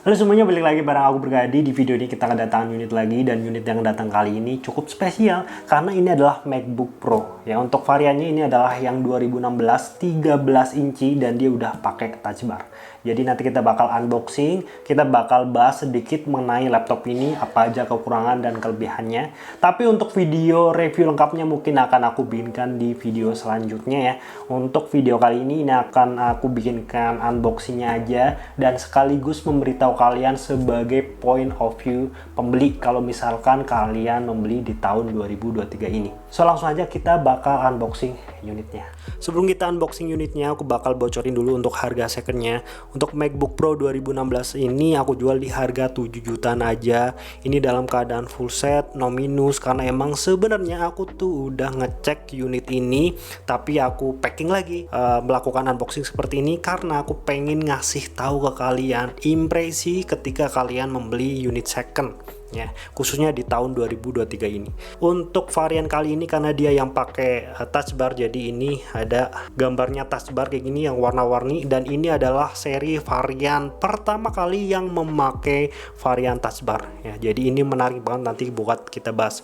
Halo semuanya, balik lagi bareng aku Bergadi. Di video ini kita kedatangan unit lagi, dan unit yang datang kali ini cukup spesial karena ini adalah MacBook Pro. Ya, untuk variannya ini adalah yang 2016 13 inci dan dia udah pakai touch bar. Jadi nanti kita bakal unboxing, kita bakal bahas sedikit mengenai laptop ini, apa aja kekurangan dan kelebihannya. Tapi untuk video review lengkapnya mungkin akan aku bikinkan di video selanjutnya ya. Untuk video kali ini akan aku bikinkan unboxingnya aja dan sekaligus memberitahu kalian sebagai point of view pembeli kalau misalkan kalian membeli di tahun 2023 ini. So langsung aja kita bakal unboxing unitnya. Sebelum kita unboxing unitnya, aku bakal bocorin dulu untuk harga secondnya. Untuk MacBook Pro 2016 ini aku jual di harga 7 jutaan aja. Ini dalam keadaan full set, no minus, karena emang sebenarnya aku tuh udah ngecek unit ini, tapi aku packing lagi melakukan unboxing seperti ini karena aku pengen ngasih tahu ke kalian impresi ketika kalian membeli unit second. Ya, khususnya di tahun 2023 ini. Untuk varian kali ini karena dia yang pakai touch bar, jadi ini ada gambarnya touch bar kayak gini yang warna-warni, dan ini adalah seri varian pertama kali yang memakai varian touch bar ya. Jadi ini menarik banget, nanti buat kita bahas.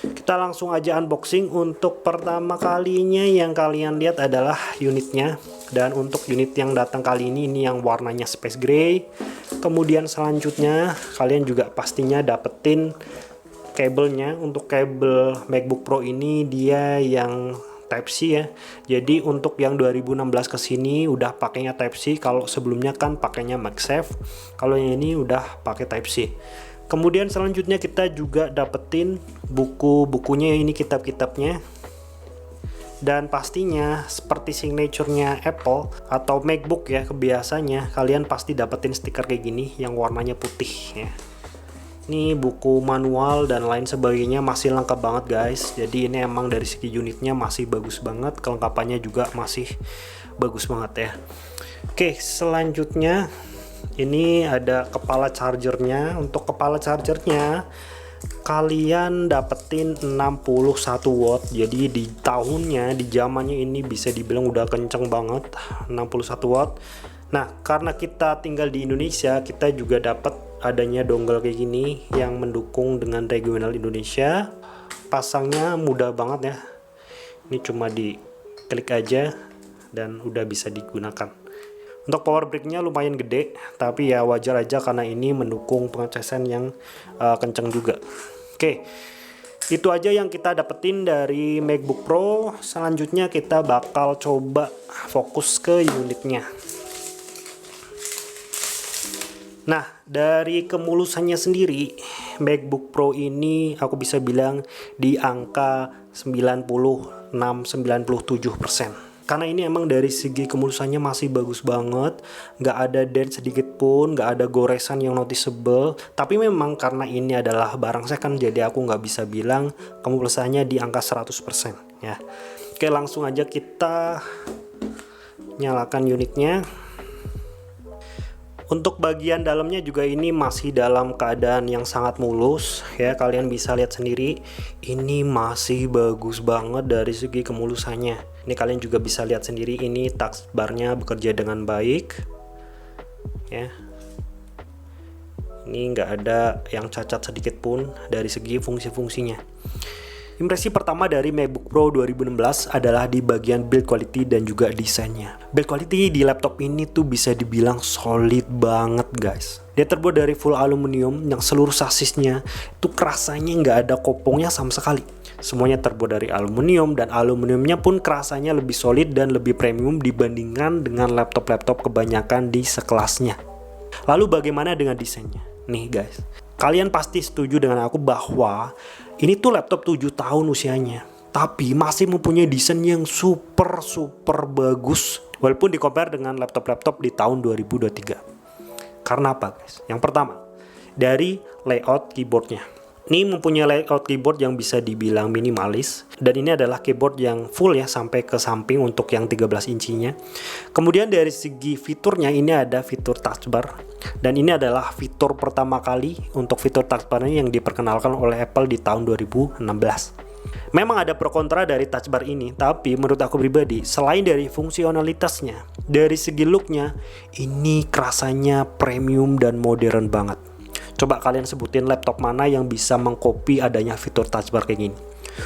Kita langsung aja unboxing. Untuk pertama kalinya yang kalian lihat adalah unitnya, dan untuk unit yang datang kali ini yang warnanya space gray. Kemudian selanjutnya kalian juga pastinya dapetin kabelnya. Untuk kabel MacBook Pro ini dia yang Type-C ya. Jadi untuk yang 2016 ke sini udah pakainya Type-C. Kalau sebelumnya kan pakainya MagSafe. Kalau yang ini udah pakai Type-C. Kemudian selanjutnya kita juga dapetin buku-bukunya, ini kitab-kitabnya. Dan pastinya seperti signaturenya Apple atau MacBook ya, kebiasanya kalian pasti dapetin stiker kayak gini yang warnanya putih ya. Ini buku manual dan lain sebagainya masih lengkap banget guys. Jadi ini emang dari segi unitnya masih bagus banget, kelengkapannya juga masih bagus banget ya. Oke, selanjutnya ini ada kepala chargernya. Untuk kepala chargernya kalian dapetin 61 watt. Jadi di tahunnya, di zamannya ini bisa dibilang udah kenceng banget, 61 watt. Nah, karena kita tinggal di Indonesia, kita juga dapat adanya dongle kayak gini yang mendukung dengan regional Indonesia. Pasangnya mudah banget ya. Ini cuma diklik aja dan udah bisa digunakan. Untuk power brick-nya lumayan gede, tapi ya wajar aja karena ini mendukung pengecasan yang kenceng juga. Oke, itu aja yang kita dapetin dari MacBook Pro. Selanjutnya kita bakal coba fokus ke unitnya. Nah, dari kemulusannya sendiri, MacBook Pro ini aku bisa bilang di angka 96-97%. Karena ini emang dari segi kemulusannya masih bagus banget, nggak ada dent sedikit pun, nggak ada goresan yang noticeable. Tapi memang karena ini adalah barang second, jadi aku nggak bisa bilang kemulusannya di angka 100% ya. Oke, langsung aja kita nyalakan unitnya. Untuk bagian dalamnya juga ini masih dalam keadaan yang sangat mulus ya, kalian bisa lihat sendiri ini masih bagus banget dari segi kemulusannya. Ini kalian juga bisa lihat sendiri, ini touch barnya bekerja dengan baik ya. Ini nggak ada yang cacat sedikit pun dari segi fungsi-fungsinya. Impresi pertama dari MacBook Pro 2016 adalah di bagian build quality dan juga desainnya. Build quality di laptop ini tuh bisa dibilang solid banget guys. Dia terbuat dari full aluminium yang seluruh sasisnya itu kerasanya nggak ada kopongnya sama sekali. Semuanya terbuat dari aluminium, dan aluminiumnya pun kerasanya lebih solid dan lebih premium dibandingkan dengan laptop-laptop kebanyakan di sekelasnya. Lalu bagaimana dengan desainnya? Nih guys, kalian pasti setuju dengan aku bahwa ini tuh laptop 7 tahun usianya, tapi masih mempunyai desain yang super bagus walaupun di compare dengan laptop-laptop di tahun 2023. Karena apa guys? Yang pertama, dari layout keyboardnya. Ini mempunyai layout keyboard yang bisa dibilang minimalis, dan ini adalah keyboard yang full ya sampai ke samping untuk yang 13 incinya. Kemudian dari segi fiturnya ini ada fitur touch bar, dan ini adalah fitur pertama kali untuk fitur touch bar yang diperkenalkan oleh Apple di tahun 2016. Memang ada pro kontra dari touch bar ini, tapi menurut aku pribadi, selain dari fungsionalitasnya, dari segi looknya, ini kerasanya premium dan modern banget. Coba kalian sebutin laptop mana yang bisa mengcopy adanya fitur touch bar kayak gini.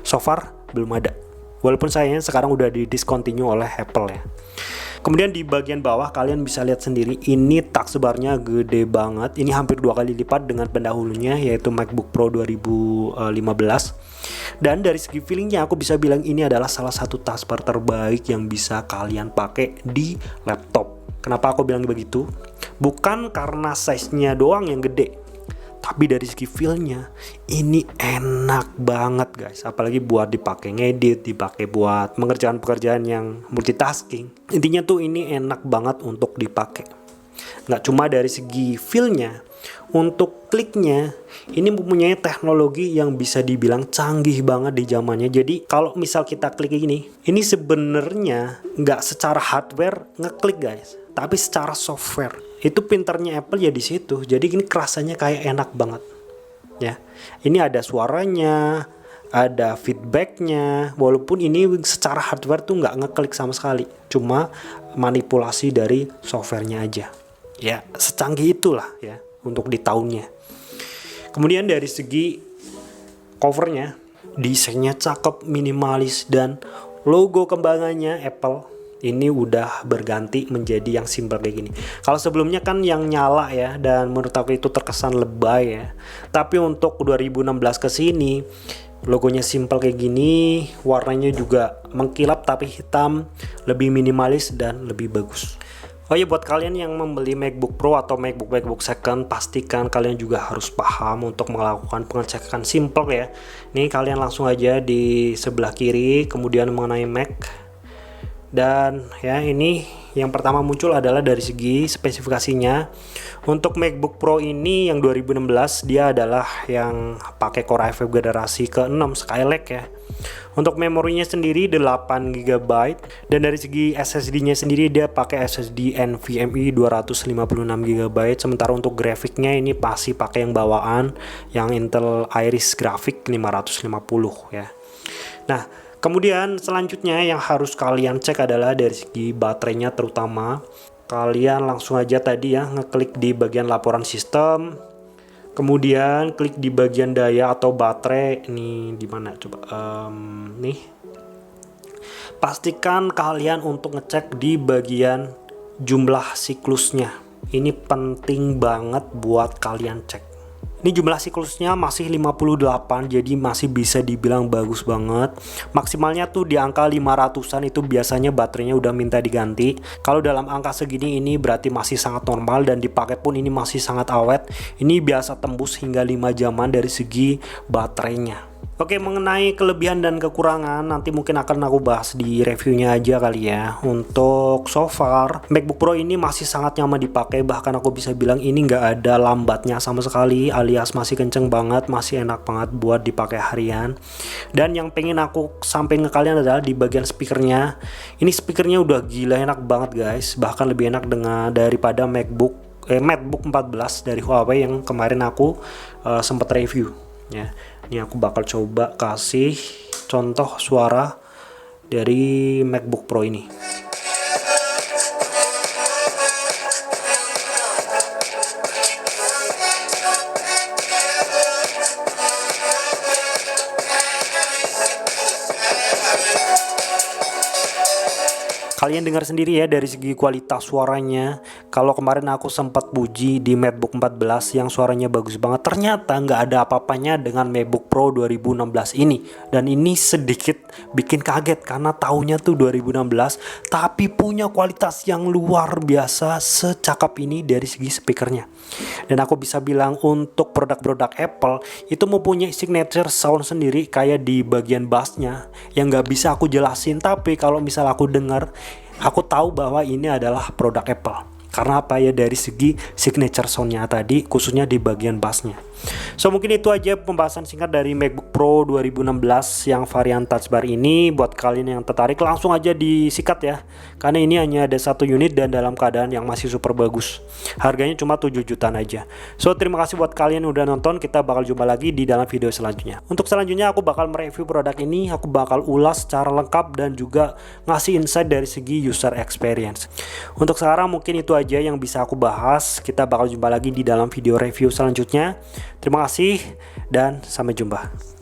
So far, belum ada. Walaupun sayangnya sekarang udah di discontinue oleh Apple ya. Kemudian di bagian bawah kalian bisa lihat sendiri, ini touch bar-nya gede banget. Ini hampir 2 kali lipat dengan pendahulunya, yaitu MacBook Pro 2015. Dan dari segi feelingnya aku bisa bilang ini adalah salah satu touch bar terbaik yang bisa kalian pakai di laptop. Kenapa aku bilang begitu? Bukan karena size-nya doang yang gede, tapi dari segi feel-nya ini enak banget guys. Apalagi buat dipakai ngedit, dipakai buat mengerjakan pekerjaan yang multitasking. Intinya tuh ini enak banget untuk dipakai. Nggak cuma dari segi feel-nya, untuk kliknya ini mempunyai teknologi yang bisa dibilang canggih banget di zamannya. Jadi kalau misal kita klik ini sebenarnya nggak secara hardware ngeklik guys, tapi secara software. Itu pinternya Apple ya di situ. Jadi ini kerasanya kayak enak banget. Ya, ini ada suaranya, ada feedbacknya. Walaupun ini secara hardware tuh nggak ngeklik sama sekali, cuma manipulasi dari softwarenya aja. Ya, secanggih itulah ya untuk di tahunnya. Kemudian dari segi covernya, desainnya cakep, minimalis, dan logo kembangannya Apple ini udah berganti menjadi yang simple kayak gini. Kalau sebelumnya kan yang nyala ya, dan menurut aku itu terkesan lebay ya. Tapi untuk 2016 ke sini, logonya simple kayak gini, warnanya juga mengkilap tapi hitam, lebih minimalis dan lebih bagus. Oh ya, buat kalian yang membeli MacBook Pro atau MacBook second, pastikan kalian juga harus paham untuk melakukan pengecekan simple ya. Ini kalian langsung aja di sebelah kiri, kemudian mengenai Mac. Dan ya, ini yang pertama muncul adalah dari segi spesifikasinya. Untuk MacBook Pro ini yang 2016 dia adalah yang pakai Core i5 generasi ke-6 Skylake ya. Untuk memorinya sendiri 8 GB, dan dari segi SSD-nya sendiri dia pakai SSD NVMe 256 GB. Sementara untuk grafiknya ini pasti pakai yang bawaan, yang Intel Iris Graphics 550 ya. Nah, kemudian selanjutnya yang harus kalian cek adalah dari segi baterainya, terutama kalian langsung aja tadi ya ngeklik di bagian laporan sistem, kemudian klik di bagian daya atau baterai. Ini di mana coba? Nih. Pastikan kalian untuk ngecek di bagian jumlah siklusnya. Ini penting banget buat kalian cek. Ini jumlah siklusnya masih 58, jadi masih bisa dibilang bagus banget. Maksimalnya tuh di angka 500-an, itu biasanya baterainya udah minta diganti. Kalau dalam angka segini ini berarti masih sangat normal, dan dipakai pun ini masih sangat awet. Ini biasa tembus hingga 5 jaman dari segi baterainya. Oke, mengenai kelebihan dan kekurangan nanti mungkin akan aku bahas di reviewnya aja kali ya. Untuk so far, MacBook Pro ini masih sangat nyaman dipakai, bahkan aku bisa bilang ini nggak ada lambatnya sama sekali, alias masih kenceng banget, masih enak banget buat dipakai harian. Dan yang pengen aku sampaikan ke kalian adalah di bagian speakernya. Ini speakernya udah gila enak banget guys, bahkan lebih enak daripada MacBook 14 dari Huawei yang kemarin aku sempat review ya. Ini aku bakal coba kasih contoh suara dari MacBook Pro ini. Kalian dengar sendiri ya dari segi kualitas suaranya. Kalau kemarin aku sempat puji di MacBook 14 yang suaranya bagus banget, ternyata nggak ada apa-apanya dengan MacBook Pro 2016 ini. Dan ini sedikit bikin kaget karena tahunnya tuh 2016, tapi punya kualitas yang luar biasa secakap ini dari segi speakernya. Dan aku bisa bilang untuk produk-produk Apple itu mempunyai signature sound sendiri, kayak di bagian bassnya yang nggak bisa aku jelasin, tapi kalau misal aku dengar, aku tahu bahwa ini adalah produk Apple. Karena apa ya, dari segi signature soundnya tadi, khususnya di bagian bassnya. So mungkin itu aja pembahasan singkat dari MacBook Pro 2016 yang varian Touch Bar ini. Buat kalian yang tertarik langsung aja disikat ya, karena ini hanya ada satu unit dan dalam keadaan yang masih super bagus. Harganya cuma 7 jutaan aja. So terima kasih buat kalian yang udah nonton. Kita bakal jumpa lagi di dalam video selanjutnya. Untuk selanjutnya aku bakal mereview produk ini, aku bakal ulas secara lengkap dan juga ngasih insight dari segi user experience. Untuk sekarang mungkin itu aja yang bisa aku bahas. Kita bakal jumpa lagi di dalam video review selanjutnya. Terima kasih dan sampai jumpa.